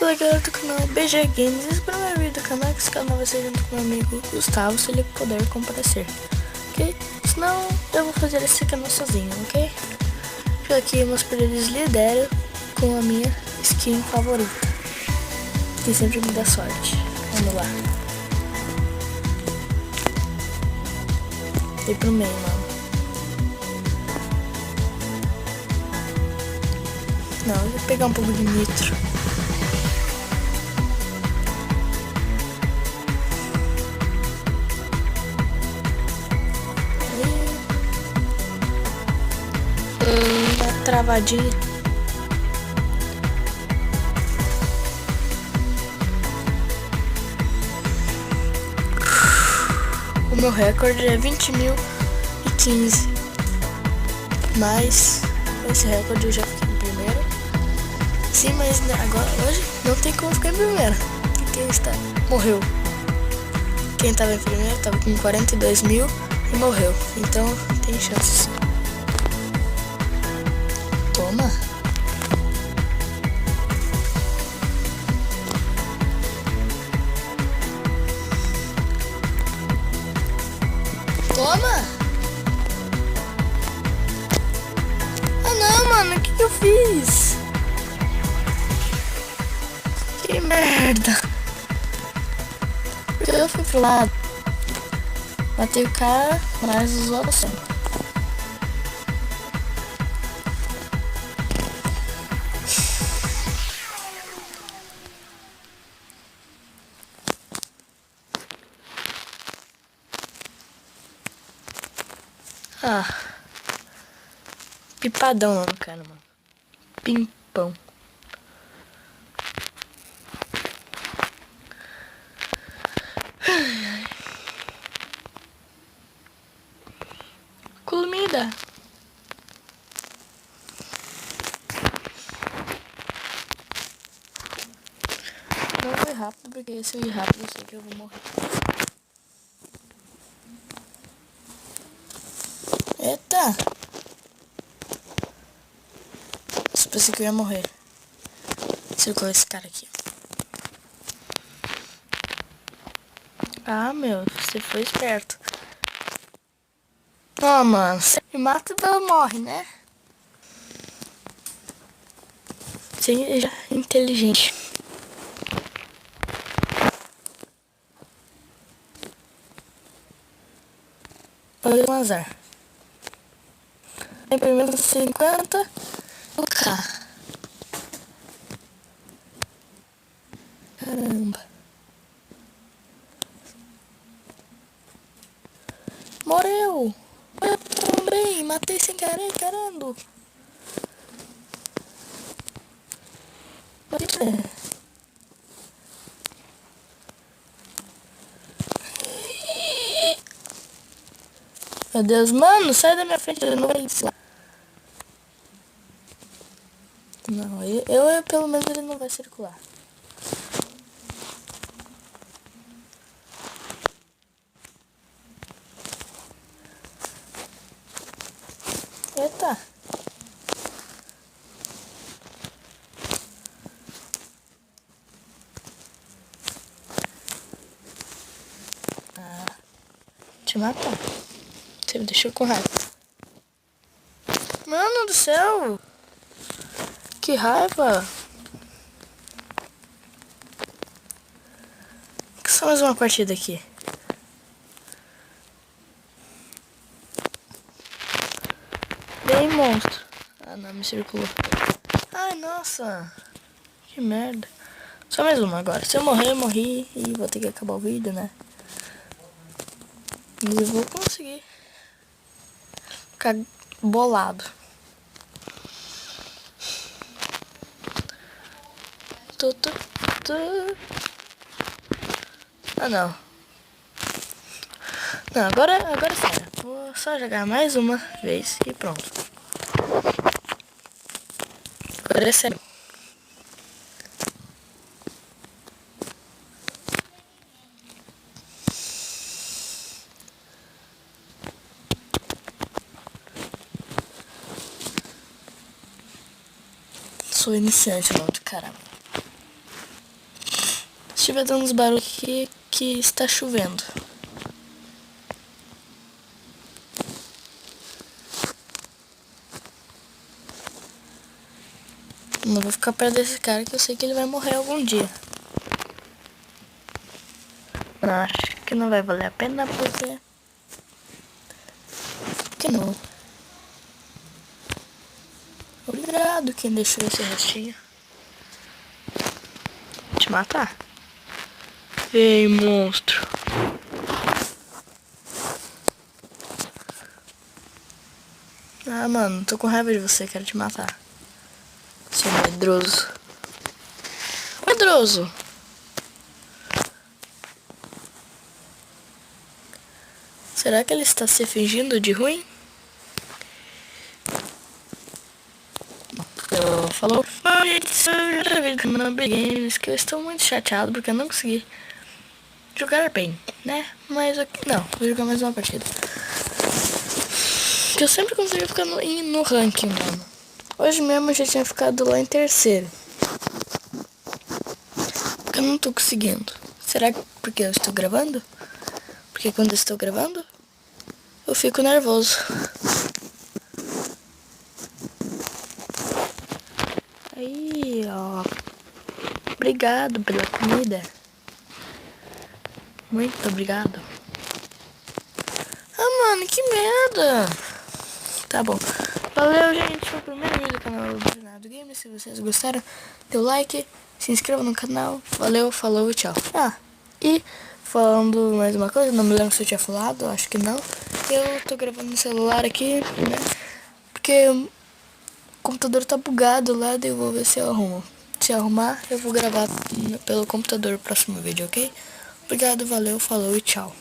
Fala galera do canal BG Games, esse é o primeiro vídeo do canal, que esse canal vai ser junto com meu amigo Gustavo, se ele puder comparecer, ok? Senão eu vou fazer esse canal sozinho, ok? Fico aqui meus períodos lidero com a minha skin favorita, que sempre me dá sorte. Vamos lá. E pro meio, mano. Não, eu vou pegar um pouco de nitro. Uma travadinha. O meu recorde é 20.015. Mas esse recorde eu já fiquei em primeiro. Sim, mas agora hoje não tem como ficar em primeiro. Quem está? Morreu. Quem estava em primeiro estava com 42 mil e morreu. Então tem chance sim. Toma. Toma. Ah não, mano, o que eu fiz? Que merda. Eu fui pro lado. Matei o cara, mas usou a cena. Ah, pipadão lá no cara, mano. Pimpão. Comida. Não foi rápido, porque se eu ir rápido eu sei que eu vou morrer. Eita! Só pensei que eu ia morrer. Circulou esse cara aqui. Ah, meu, você foi esperto. Ó, mano, você me mata e ela morre, né? Seja inteligente. Olha um azar. Em primeiro 50 o K. Caramba. Morreu. Eu também. Matei sem querer, caramba. Meu Deus, mano, sai da minha frente. Eu não vai lá. Não, eu pelo menos ele não vai circular. Eita. Ah, te matar. Você me deixou com raiva. Mano do céu. Que raiva. Só mais uma partida aqui. Bem monstro. Ah não, me circulou. Ai, nossa. Que merda. Só mais uma agora. Se eu morrer, eu morri. E vou ter que acabar o vídeo, né? Mas eu vou conseguir ficar bolado. Ah, não. Não, agora é sério. Vou só jogar mais uma vez e pronto. Agora é sério. Sou iniciante, não, de caramba. Se estiver dando uns barulhos aqui, que está chovendo. Não vou ficar perto desse cara que eu sei que ele vai morrer algum dia. Não, acho que não vai valer a pena porque... Que não. Obrigado quem deixou esse restinho. Te matar. Ei, monstro. Ah, mano, tô com raiva de você, quero te matar. Seu medroso. Medroso! Será que ele está se fingindo de ruim? Falou. Bom, gente, eu já vi no canal Games que eu estou muito chateado porque eu não consegui jogar bem, né? Mas não, vou jogar mais uma partida. Que eu sempre consegui ficar no ranking, mano. Hoje mesmo eu já tinha ficado lá em terceiro. Porque eu não tô conseguindo. Será que porque eu estou gravando? Porque quando eu estou gravando, eu fico nervoso. Aí, ó. Obrigado pela comida. Muito obrigado. Ah, mano, que merda. Tá bom. Valeu, gente. Foi o primeiro vídeo do canal do Renato Games. Se vocês gostaram, dê o like, se inscreva no canal. Valeu, falou e tchau. Ah, e falando mais uma coisa, não me lembro se eu tinha falado, acho que não. Eu tô gravando no celular aqui, né? Porque o computador tá bugado lá, daí eu vou ver se eu arrumo. Se arrumar, eu vou gravar pelo computador o próximo vídeo, ok? Obrigado, valeu, falou e tchau.